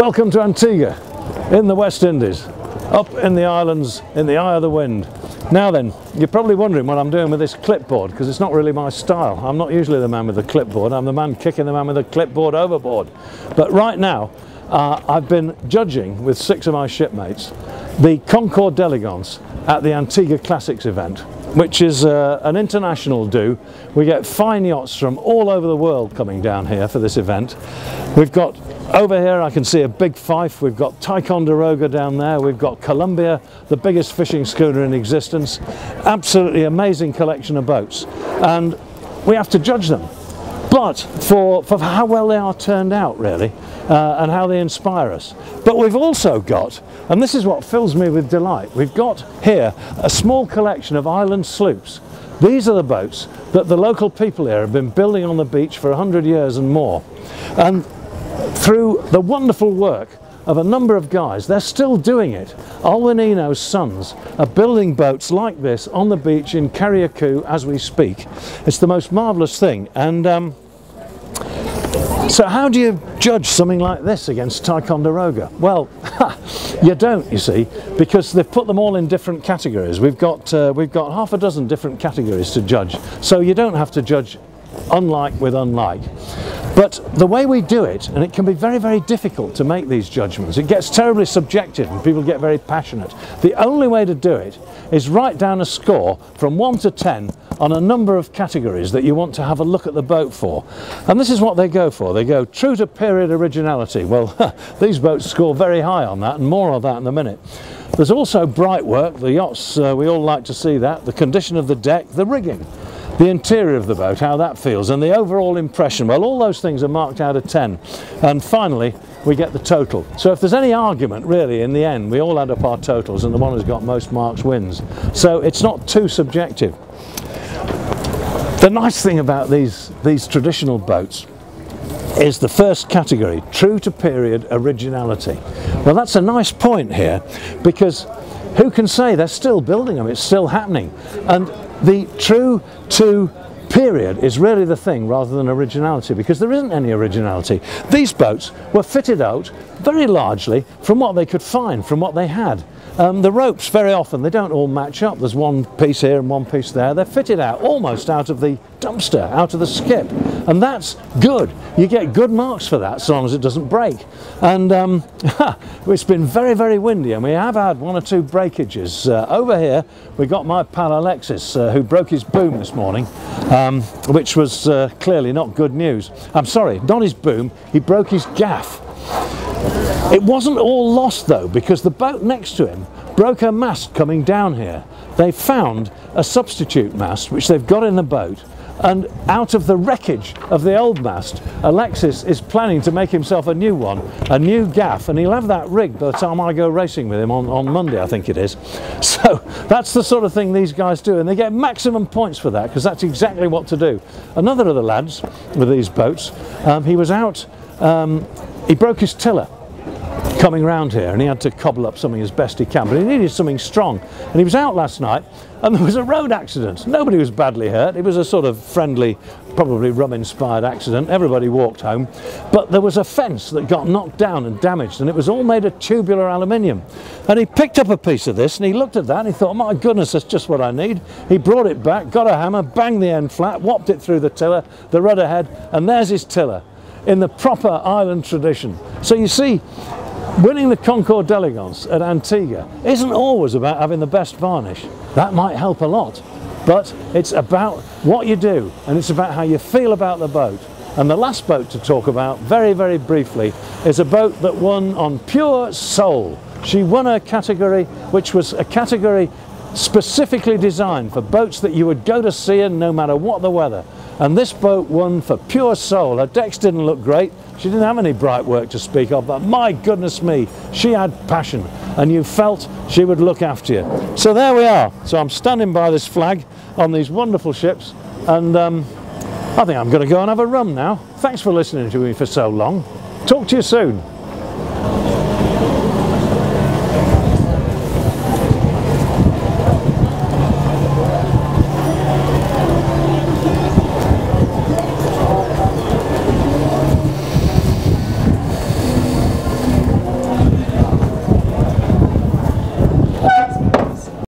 Welcome to Antigua in the West Indies, up in the islands in the eye of the wind. Now then, you're probably wondering what I'm doing with this clipboard, because it's not really my style. I'm not usually the man with the clipboard, I'm the man kicking the man with the clipboard overboard. But right now, I've been judging with 6 of my shipmates the Concours d'Elegance at the Antigua Classics event, which is an international do. We get fine yachts from all over the world coming down here for this event. We've got over here, I can see a big Fife. We've got Ticonderoga down there. We've got Columbia, the biggest fishing schooner in existence. Absolutely amazing collection of boats, and we have to judge them, but for how well they are turned out, really, and how they inspire us. But we've also got, and this is what fills me with delight, we've got here a small collection of island sloops. These are the boats that the local people here have been building on the beach for 100 years and more. And through the wonderful work of a number of guys, they're still doing it. Alwanino's sons are building boats like this on the beach in Carriacou as we speak. It's the most marvellous thing. And so how do you judge something like this against Ticonderoga? Well, you don't, you see, because they've put them all in different categories. We've got half a dozen different categories to judge, so you don't have to judge unlike with unlike. But the way we do it, and it can be very, very difficult to make these judgments, it gets terribly subjective and people get very passionate. The only way to do it is write down a score from 1 to 10 on a number of categories that you want to have a look at the boat for. And this is what they go for. They go true to period originality. Well, these boats score very high on that, and more of that in a minute. There's also bright work, the yachts, we all like to see that, the condition of the deck, the rigging, the interior of the boat, how that feels, and the overall impression. Well, all those things are marked out of 10. And finally, we get the total. So if there's any argument, really, in the end, we all add up our totals, and the one who's got most marks wins. So it's not too subjective. The nice thing about these traditional boats is the first category, true to period originality. Well, that's a nice point here, because who can say they're still building them? It's still happening. And the true to period is really the thing rather than originality, because there isn't any originality. These boats were fitted out very largely from what they could find, from what they had. The ropes, very often, they don't all match up. There's one piece here and one piece there. They're fitted out almost out of the dumpster, out of the skip. And that's good. You get good marks for that, so long as it doesn't break. And it's been very, very windy, and we have had 1 or 2 breakages. Over here, we got my pal Alexis, who broke his boom this morning, which was clearly not good news. I'm sorry, not his boom, he broke his gaff. It wasn't all lost though, because the boat next to him broke her mast coming down here. They found a substitute mast which they've got in the boat, and out of the wreckage of the old mast, Alexis is planning to make himself a new one, a new gaff, and he'll have that rigged by the time I go racing with him on Monday, I think it is. So that's the sort of thing these guys do, and they get maximum points for that, because that's exactly what to do. Another of the lads with these boats, he was out, he broke his tiller coming round here, and he had to cobble up something as best he can, but he needed something strong, and he was out last night and there was a road accident. Nobody was badly hurt. It was a sort of friendly, probably rum inspired accident. Everybody walked home, but there was a fence that got knocked down and damaged, and it was all made of tubular aluminium. And he picked up a piece of this and he looked at that and he thought, my goodness, that's just what I need. He brought it back, got a hammer, banged the end flat, whopped it through the tiller, the rudder head, and there's his tiller in the proper island tradition. So you see, winning the Concours d'Elegance at Antigua isn't always about having the best varnish. That might help a lot, but it's about what you do, and it's about how you feel about the boat. And the last boat to talk about, very, very briefly, is a boat that won on pure soul. She won her category, which was a category specifically designed for boats that you would go to sea in no matter what the weather. And this boat won for pure soul. Her decks didn't look great, she didn't have any bright work to speak of, but my goodness me, she had passion, and you felt she would look after you. So there we are. So I'm standing by this flag on these wonderful ships, and I think I'm going to go and have a rum now. Thanks for listening to me for so long. Talk to you soon.